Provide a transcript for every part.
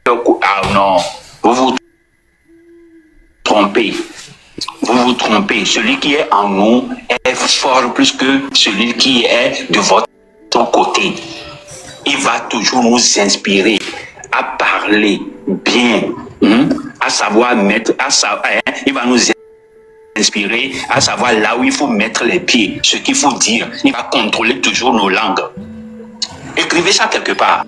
Ah non, vous vous trompez. Vous vous trompez. Celui qui est en nous est fort plus que celui qui est de votre côté. Il va toujours nous inspirer à parler bien, à savoir mettre, il va nous inspirer à savoir là où il faut mettre les pieds, ce qu'il faut dire. Il va contrôler toujours nos langues. Écrivez ça quelque part.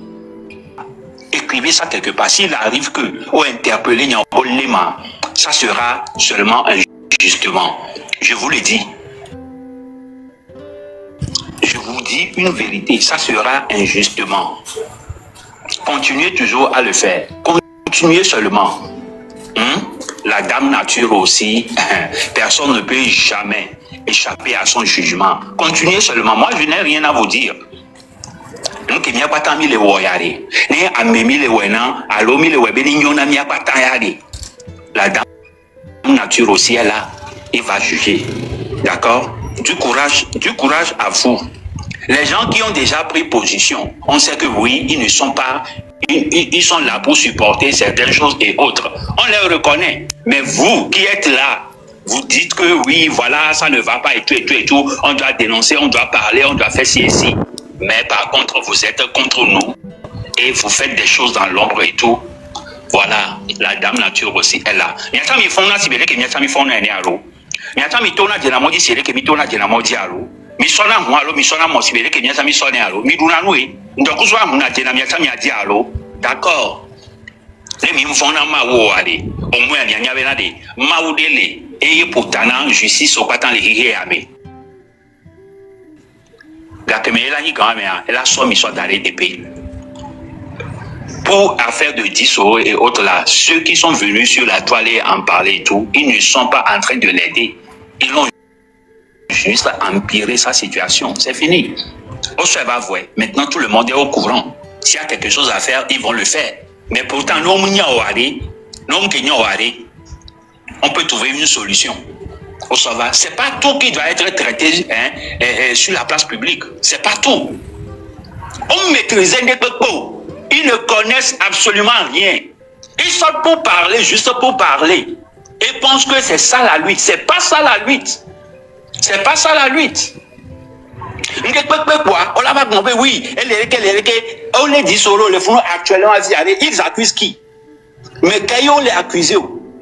Écrivez ça quelque part. S'il arrive que, ou interpeller Nyambolema, ça sera seulement un justement. Je vous le dis. Je vous dis une vérité, ça sera injustement. Continuez toujours à le faire. Continuez seulement. La dame nature aussi, personne ne peut jamais échapper à son jugement. Continuez seulement. Moi, je n'ai rien à vous dire. Nous qui n'y a pas tant mis les woyari, ni amemi les wena, alomi les webeni nyona n'y a pas tant yari. La dame nature aussi est là, il va juger. D'accord? Du courage à vous. Les gens qui ont déjà pris position, on sait que oui, ils ne sont pas, ils sont là pour supporter certaines choses et autres. On les reconnaît. Mais vous qui êtes là, vous dites que oui, voilà, ça ne va pas et tout et tout et tout. On doit dénoncer, on doit parler, on doit faire ci et ci. Mais par contre, vous êtes contre nous et vous faites des choses dans l'ombre et tout. Voilà, la dame nature aussi est là. Nyatami fona sibele ke nyatami fona ene alo. Nyatami tona de la modi sele ke mi tona de la modi alo. Mi sona hu alo, mi sona mo sibele ke nyatami sona alo. Mi duna nous ndokuzwa hu na de na nyatami adi alo. D'accord. Les mi fona ma wo ale. Au moins nyanya bena de ma udele e potana justice au patan le hihe ame. La kemela ni quand même, elle a somme soit d'arrêt d'épée. Pour affaire de 10 euros et autres là, ceux qui sont venus sur la toile et en parler et tout, ils ne sont pas en train de l'aider. Ils ont juste empiré sa situation. C'est fini. On se va voir. Maintenant, tout le monde est au courant. S'il y a quelque chose à faire, ils vont le faire. Mais pourtant, on peut trouver une solution. C'est pas tout qui doit être traité sur la place publique. C'est pas tout. On maîtrise des propos. Ils ne connaissent absolument rien. Ils sont pour parler, juste pour parler. Et pensent que c'est ça la lutte. C'est pas ça la lutte. C'est pas ça la lutte. Oui, on les dit solo, les fonds actuellement, ils accusent qui? Mais quand on les accuse,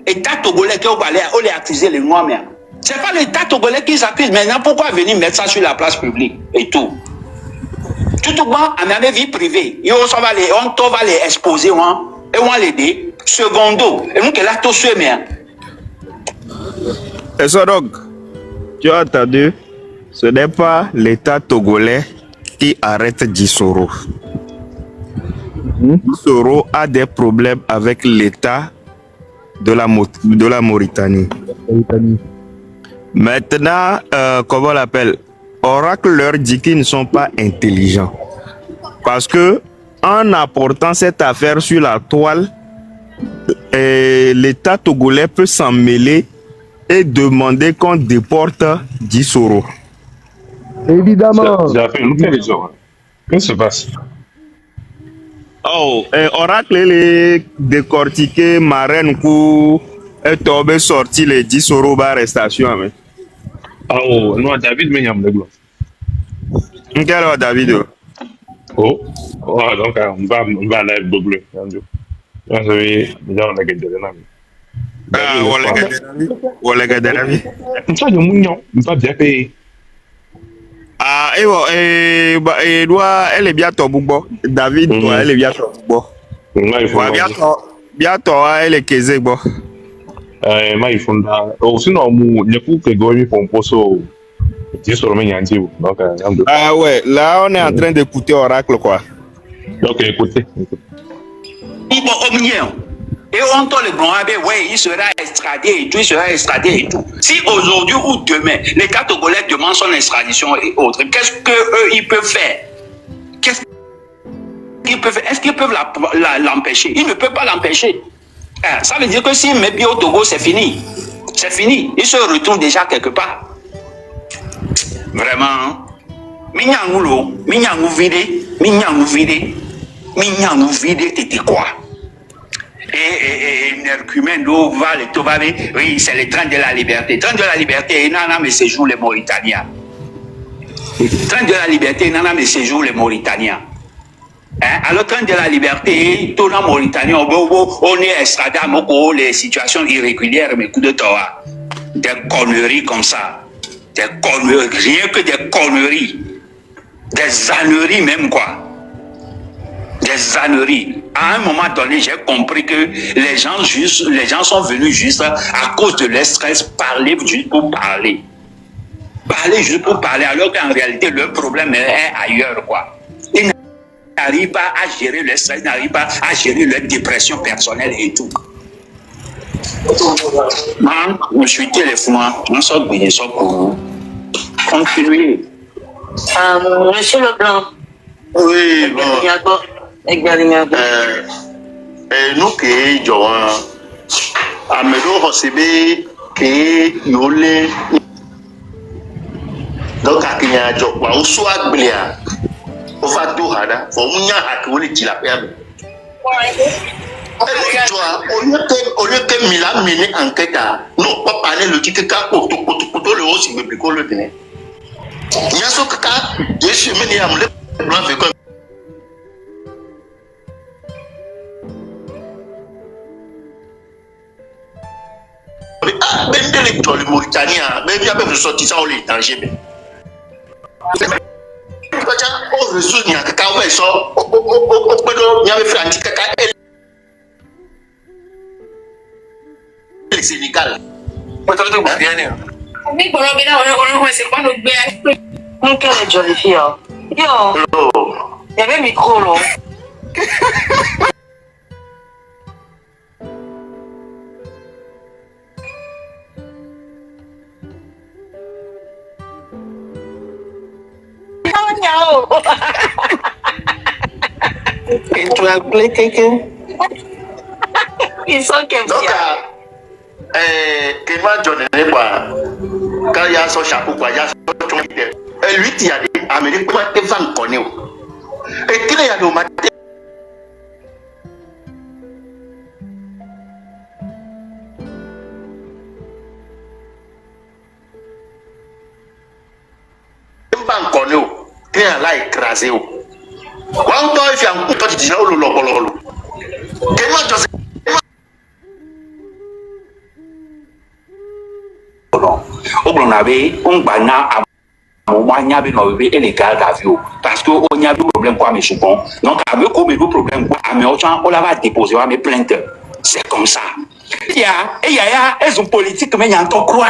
l'État togolais qui on les accuse les noirs même. C'est pas l'État togolais qui s'accuse. Maintenant, pourquoi venir mettre ça sur la place publique et tout? Tout le monde a même vie privée. Et on va les exposer, et on va les aider. Secondo, et nous, là, tout ce bien. Et ça, donc, tu as entendu, ce n'est pas l'État togolais qui arrête Dissoro. Dissoro a des problèmes avec l'État de la Mauritanie. Maintenant, comment on l'appelle? Oracle leur dit qu'ils ne sont pas intelligents. Parce que, en apportant cette affaire sur la toile, l'État togolais peut s'en mêler et demander qu'on déporte Dissoro. Évidemment. J'ai fait une télévision. Qu'est-ce qui se passe? Oh, Oracle est décortiqué, marraine coup, est tombé sorti les Dissoro arrestation. Mais. Oh, non, David, mais il y a un bleu. Quel est David? Oh, donc on va aller bleu. Vous savez, déjà on a gagné de l'ami. Ah, on l'a gagné de l'ami. Ça, il y a un mignon, il va bien payer. Ah, et doit, elle est bien tombée. David, toi, elle est bien tombée. Bientôt, elle est caisée. Mais il faut sinon, il y a pour que Gomi pour un poste. Ah ouais, là on est en train d'écouter Oracle quoi. Ok, écoutez. Et on entend le grand abbé, ouais, il sera extradé et tout, il sera extradé et tout. Si aujourd'hui ou demain, l'État togolais demande son extradition et autres, qu'est-ce qu'eux, ils peuvent faire? Qu'est-ce qu'ils peuvent faire? Est-ce qu'ils peuvent l'empêcher? Ils ne peuvent pas l'empêcher. Ça veut dire que s'il met bien au Togo, c'est fini. C'est fini. Il se retrouve déjà quelque part. Vraiment. Minyangu vide, t'étais quoi? et Nercumendo va le Tobavé, oui, c'est le train de la liberté. Train de la liberté, nana me séjour les Mauritaniens. Train de la liberté, nana me séjour les Mauritaniens. Hein? Alors, train de la liberté, tout le Mauritanien, on est extradé à Moko, les situations irrégulières, mais coup de toa. Des conneries comme ça. Des conneries, rien que des conneries. Des âneries même, quoi. Des âneries. À un moment donné, j'ai compris que les gens sont venus juste à cause de leur stress, parler juste pour parler. Parler juste pour parler, alors qu'en réalité, le problème est ailleurs, quoi. Ils n'arrivent pas à gérer leur stress, ils n'arrivent pas à gérer leur dépression personnelle et tout. Je suis téléphone, on sort de ça pour vous. Continuez. Monsieur Leblanc. Oui, bon. Nous qui jouons, Amédo Hosebe, qui nous les. Donc, à Kenya, je vois où soit Blia. Au fait, tout hada, faut m'y a que vous les la perme. Au lieu que Milan mène enquête, non pas parler le titre car pour le haut si vous le tenez. Il y a ce cas, 2 semaines à me blanc fait comme. Ah, ben les Mauritaniens, mais il y a même sorti ça au l'étranger. Au réseau, il y a quelqu'un qui sort, il y avait fait un petit caca. Le Sénégal. Oui, quelle est jolie fille. Yo, il y avait un micro là. Tu as appelé quelqu'un? Ils sont comme ça. Comment John n'est pas quand il y a son chapeau, il y a son tronc. Et lui, il y a des Américains qui vont connaître. Et qu'il y a le matin. Il va connaître. Il y a là écrasé. Quand il fait un coup de dis oh lolo. Comment John On avait un bana à moment il y avait les gars d'avion parce que on y a des problèmes quoi mais bon donc avec comme des problèmes quoi mais on l'a déposé à mes plaintes c'est comme ça il y a elles ont politique mais il y a encore quoi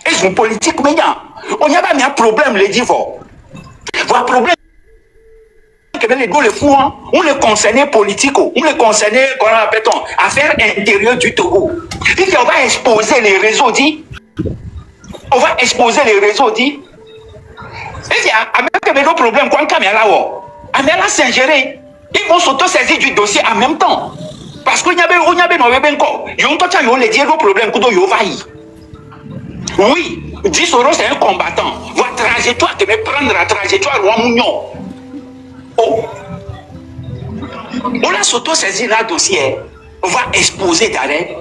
elles ont politique mais il y a on y a pas un problème les divorces voilà problème que les deux les fous on les concernait politiques on les concernait comment appelle-t-on affaires intérieures du Togo et puis on va exposer les réseaux dit on va exposer les réseaux dit et bien avec nos problèmes quand caméra là s'ingérer ils vont s'auto-saisir du dossier en même temps parce qu'il y avait non encore ils ont touché les dire nos problèmes que yo vaille oui 10 euros c'est un combattant votre trajectoire que me prendre la trajectoire roi Mounion on a s'auto-saisir le dossier on va exposer d'arrêt.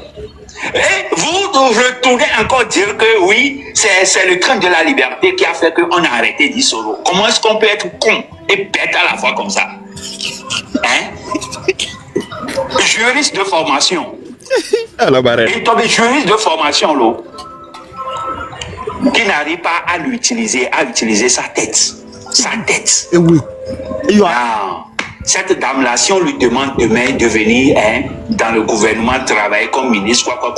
Et vous retournez encore dire que oui, c'est le train de la liberté qui a fait qu'on a arrêté 10 euros. Comment est-ce qu'on peut être con et bête à la fois comme ça? Hein? Juriste de formation. Et donc, juriste de formation, là, qui n'arrive pas à utiliser sa tête. Sa tête. Et oui. Non. Cette dame-là, si on lui demande demain de venir dans le gouvernement travailler comme ministre, quoi.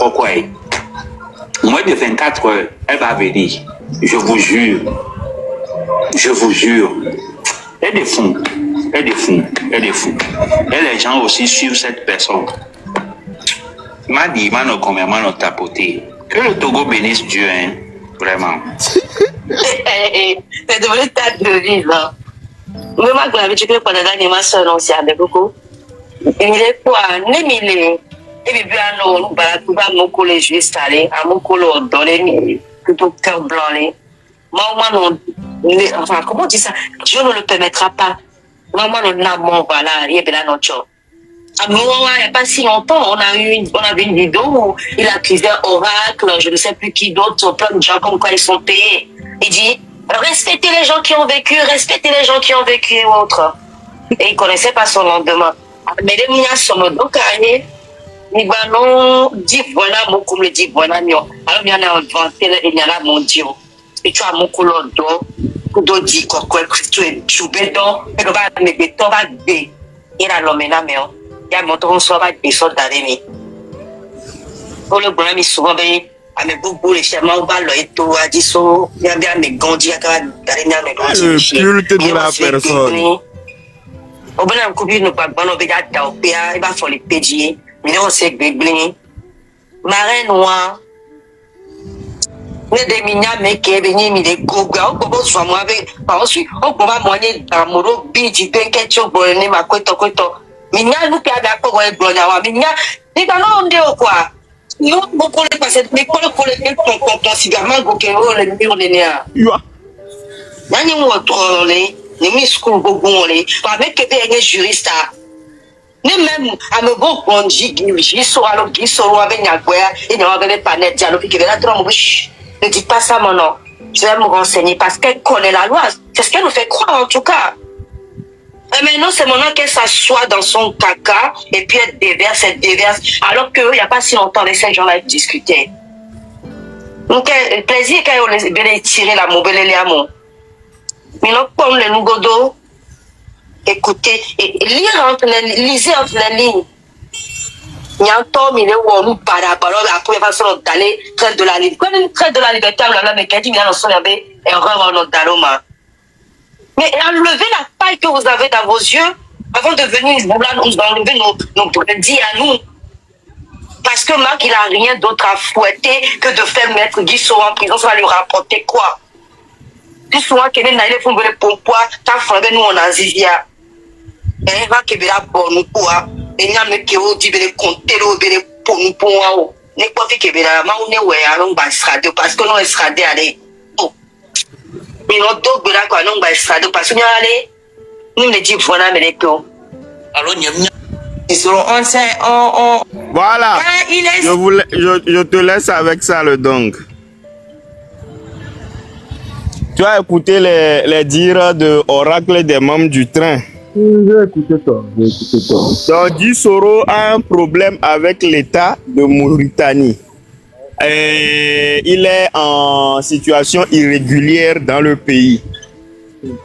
Moins de 24 heures, elle va venir. Je vous jure. Elle est fou. Et les gens aussi suivent cette personne. M'a dit, m'a tapoté. Que le Togo bénisse Dieu, vraiment. C'est devenu ta devise, là. Mais moi, je l'avais dit que pendant l'année, ma soeur, on s'y avait beaucoup. Il est quoi? Et puis, nous allons mon collège installé, à mon collège donné, plutôt cœur blanc. Enfin, comment on dit ça? Dieu ne le permettra pas. Maman, on a mon voilà, il y a bien notre À Mouawa, il n'y a pas si longtemps, on avait une vidéo où il accusait Oracle, je ne sais plus qui d'autre, plein de gens comme quoi ils sont payés. Il dit, respectez les gens qui ont vécu, respectez les gens qui ont vécu et autres. Et il ne connaissait pas son lendemain. Mais les miens sont donc allés. Ni non, dit voilà, mon comme le dit voilà, alors il y en a inventé, il y en a mon Dieu. Et tu as mon couleur d'eau, d'eau dit quoi, tu es choubédon, et le va me béton va bé. Il a l'homme là, mais il y a mon ton soit va bé soldat d'ami. Pour le bonhomme, il souvent bé, à mes beaucoup les chemins, on va le tout, à 10 euros, il y a bien mes gondis, à quand d'aller à mes gondis. Le culte de la personne. Au bout d'un coup, il ne va pas nous dire il va falloir les pédier. Mais on sait que marraine noire. Ne déminia mais qui est venu me des goga. On peut se voir avec. On peut pas moigner d'amour. Bidi penke chobolene ma koto koto. Minya nous qui a d'accord avec Gloria. Minya, il va non dire quoi. Nous beaucoup les passer. Mais pour les considérablement gokéo les murs les néa. Nani mo trolé. Les miscou beaucoup les. Avec que des juristes. Ne même à me beau conduit, j'y sors alors qui sort avec Niagouya et ne regarde pas net dialogue qui vient de bouche. Ne dis pas ça, mon nom. Je vais me renseigner parce qu'elle connaît la loi. C'est ce qu'elle nous fait croire en tout cas. Et maintenant, c'est mon nom qu'elle s'assoit dans son caca et puis elle déverse. Alors qu'il n'y a pas si longtemps, avec ces gens-là, ils discutaient. Donc, le plaisir quand on les tirer la mobile et les amants. Mais non, comme le nougodo. Écoutez, lisez entre les lignes. Il y a un temps, il est où on nous parle, la première façon d'aller, traite de la liberté. Quand on traite de la liberté, on a mais qui dit, il y a une erreur en notre daloma. Mais enlevez la paille que vous avez dans vos yeux avant de venir nous enlever nos brebis à nous. Parce que Marc, il n'a rien d'autre à fouetter que de faire mettre Guy Soro en prison, ça va lui rapporter quoi? Plus souvent, qu'il y a des fonds de pompois, t'as fait nous en Azizia. Et va que la bonne quoi et n'a me qui au dit de compter au bébé pour nous pour moi n'est pas fait que la main ouais allons basrade parce que non sera aller mais non donc là quoi non basrade parce que aller nous les dit voilà mais les taux alors ils seront on voilà je te laisse avec ça le donc tu as écouté les dires de Oracle des membres du train. J'ai écouté toi. Donc, Guy Soro a un problème avec l'État de Mauritanie. Et il est en situation irrégulière dans le pays.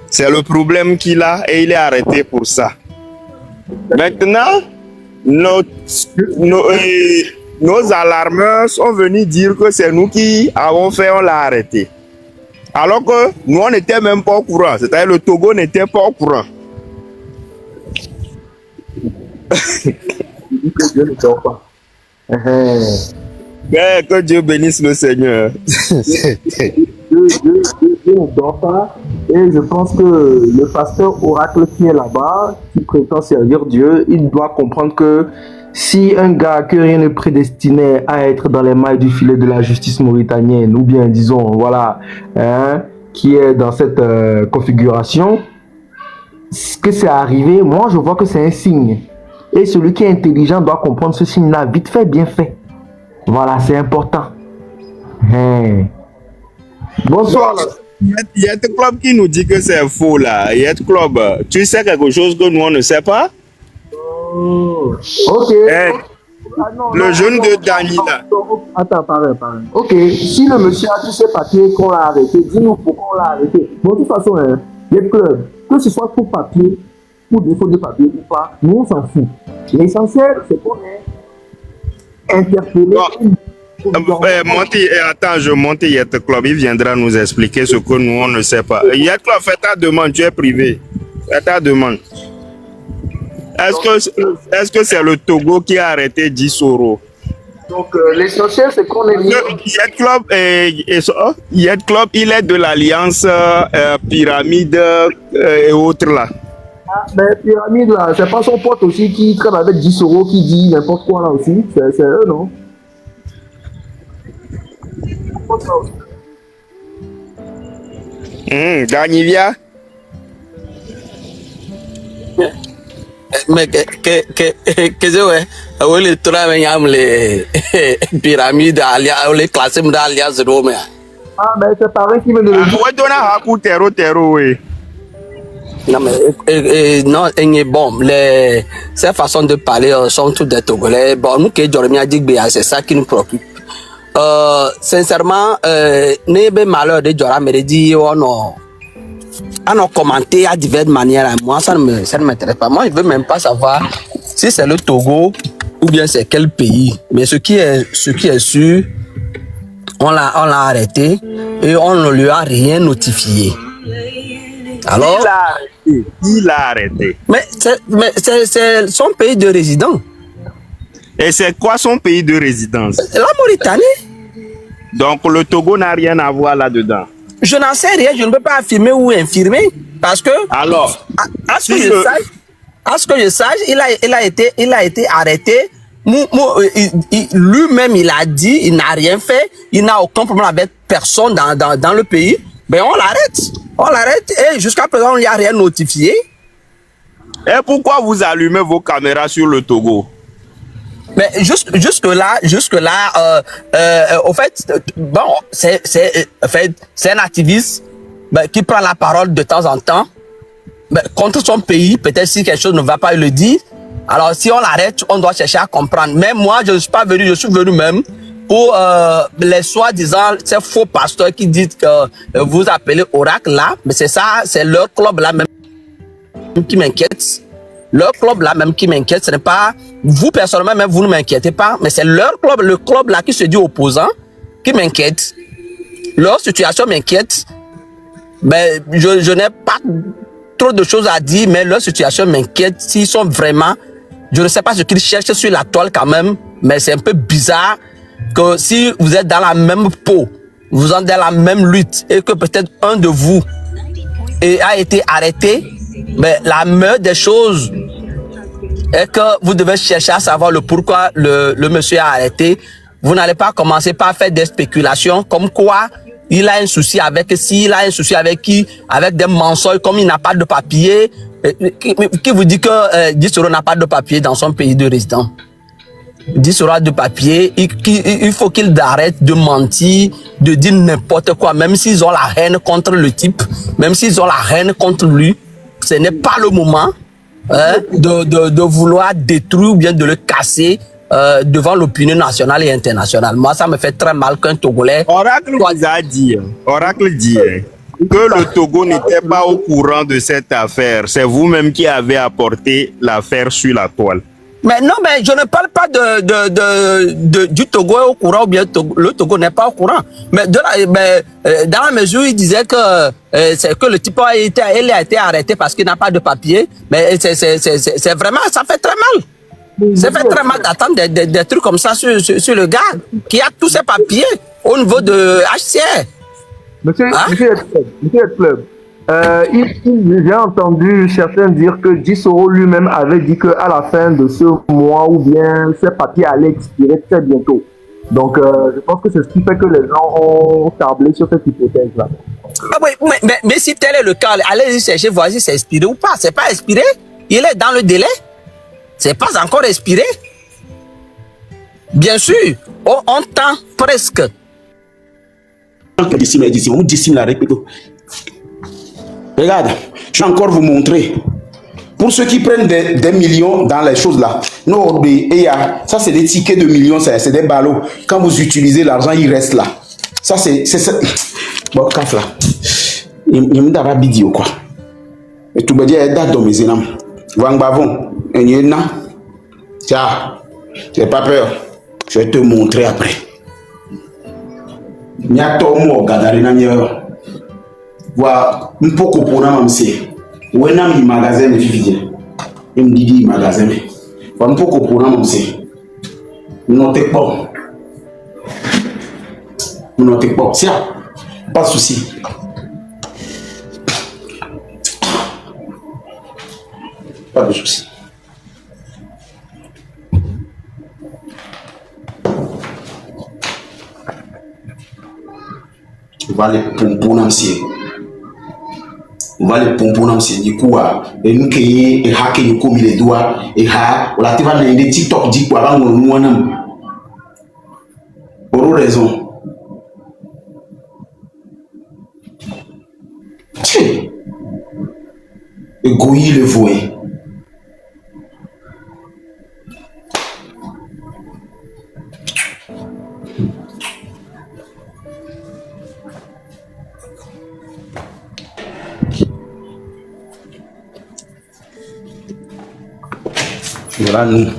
C'est le problème qu'il a et il est arrêté pour ça. Maintenant, nos alarmeurs sont venus dire que c'est nous qui avons fait, on l'a arrêté. Alors que nous, on n'était même pas au courant. C'est-à-dire le Togo n'était pas au courant. Que Dieu ne dort pas. Que Dieu bénisse le Seigneur. Dieu ne dort pas. Et je pense que le pasteur Oracle qui est là-bas, qui prétend servir Dieu, il doit comprendre que si un gars que rien ne prédestinait à être dans les mailles du filet de la justice mauritanienne, ou bien disons, voilà, qui est dans cette configuration, que c'est arrivé, moi je vois que c'est un signe. Et celui qui est intelligent doit comprendre ce signe-là, vite fait, bien fait. Voilà, c'est important. Bonsoir. Il y a des clubs qui nous dit que c'est faux là. Il y a des clubs. Tu sais quelque chose que nous on ne sait pas? Ok. Le jeune de Dani là. Attends, pareil. Ok, si le monsieur a tous ses papiers qu'on l'a arrêté, dis-nous pourquoi on l'a arrêté. Bon, de toute façon, il y a des clubs. Que ce soit pour papier, pour défaut de papier ou pas, nous on s'en fout. L'essentiel, c'est qu'on est interpellé. Monty, attends, je monte Yet Club. Il viendra nous expliquer ce que nous on ne sait pas. Yet Club, fais ta demande, tu es privé. Fais ta demande. Est-ce que c'est le Togo qui a arrêté Guy Soro? Donc l'essentiel c'est qu'on est Yet Club, il est de l'alliance Pyramide et autres là. Mais Pyramide là, c'est pas son pote aussi qui traîne avec Guy Soro qui dit n'importe quoi là aussi. C'est eux, non? Danivia. Mais que ouais, les trois les pyramides, les classés d'Alliance Rome. Ah, ben c'est pareil qui me le dit. Ouais, donne un coup terreau, oui. Non, mais non, bon, ces façons de parler sont toutes des Togolais. Bon, nous qui Joromia dit c'est ça qui nous préoccupe. Sincèrement, n'est malheur de Joram dit on a commenté à diverses manières. Moi, ça ne m'intéresse pas. Moi, je veux même pas savoir si c'est le Togo ou bien c'est quel pays. Mais ce qui est sûr, on l'a arrêté et on ne lui a rien notifié. Alors, il l'a arrêté. Mais c'est son pays de résidence. Et c'est quoi son pays de résidence? La Mauritanie. Donc le Togo n'a rien à voir là-dedans. Je n'en sais rien, je ne peux pas affirmer ou infirmer parce que alors, à ce que je sache, il a été arrêté. Lui-même, il a dit, il n'a rien fait, il n'a aucun problème avec personne dans le pays. Ben on l'arrête et jusqu'à présent on n'y a rien notifié. Et pourquoi vous allumez vos caméras sur le Togo? Mais jusque là, au fait, bon, c'est un activiste qui prend la parole de temps en temps contre son pays. Peut-être si quelque chose ne va pas, il le dit. Alors si on l'arrête, on doit chercher à comprendre. Mais moi, je ne suis pas venu, je suis venu même pour les soi-disant ces faux pasteurs qui disent que vous appelez Oracle là, mais c'est ça, c'est leur club là même qui m'inquiète. Leur club là même qui m'inquiète, ce n'est pas vous personnellement, même vous ne m'inquiétez pas, mais c'est leur club, le club là qui se dit opposant, qui m'inquiète. Leur situation m'inquiète. Ben, je n'ai pas trop de choses à dire, mais leur situation m'inquiète. S'ils sont vraiment, je ne sais pas ce qu'ils cherchent sur la toile quand même, mais c'est un peu bizarre que si vous êtes dans la même peau, vous êtes dans la même lutte et que peut-être un de vous a été arrêté, mais la meilleure des choses est que vous devez chercher à savoir le pourquoi le monsieur a arrêté. Vous n'allez pas commencer par faire des spéculations comme quoi il a un souci avec, s'il a un souci avec qui, avec des mensonges, comme il n'a pas de papier, qui vous dit que Dissoro n'a pas de papier dans son pays de résidence. Dissoro a de papier, il faut qu'il arrête de mentir, de dire n'importe quoi, même s'ils ont la haine contre le type, même s'ils ont la haine contre lui, ce n'est pas le moment de vouloir détruire ou bien de le casser devant l'opinion nationale et internationale. Moi, ça me fait très mal qu'un Togolais... Oracle dit que le Togo n'était pas au courant de cette affaire. C'est vous-même qui avez apporté l'affaire sur la toile. Mais non, mais je ne parle pas du Togo au courant ou bien le Togo n'est pas au courant. Mais dans la mesure où il disait que c'est que le type a été arrêté parce qu'il n'a pas de papier, mais c'est vraiment, ça fait très mal. Ça fait très mal d'attendre des trucs comme ça sur le gars qui a tous ses papiers au niveau de HCR. Monsieur Club, j'ai entendu certains dire que Dissoro lui-même avait dit qu'à la fin de ce mois ou bien ses papiers allaient expirer très bientôt. Donc je pense que c'est ce qui fait que les gens ont tablé sur cette hypothèse-là. Ah oui, mais si tel est le cas, allez chercher, voir si c'est expiré ou pas. C'est pas expiré, il est dans le délai. C'est pas encore expiré. Bien sûr, on tend presque. Regarde, je vais encore vous montrer. Pour ceux qui prennent des millions dans les choses là, non, ça c'est des tickets de millions, c'est des ballots. Quand vous utilisez l'argent, il reste là. Ça c'est ça. Bon, caf là. Il me dira vidéo quoi. Et tout le monde est dans mes énormes. Wang Bavon, tiens, j'ai pas peur. Je vais te montrer après. Nyatomo gadarina nyewa. Wa mpoko pona mamse. Wena mi magasin de fifije. Mdidi magasin. Wa mpoko pona mamse. Notez pas. Notez pas. Tiens, pas de souci. Pas de souci. Vale pour un On va les pomponner aussi du coup et nous qui et hacker nous comme les doigts et ha on la te va les TikTok dit quoi là nous on pour raison et Goyi le voyer voilà nous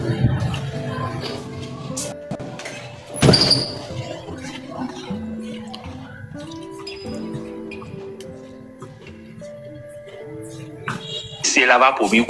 c'est là-bas pour lui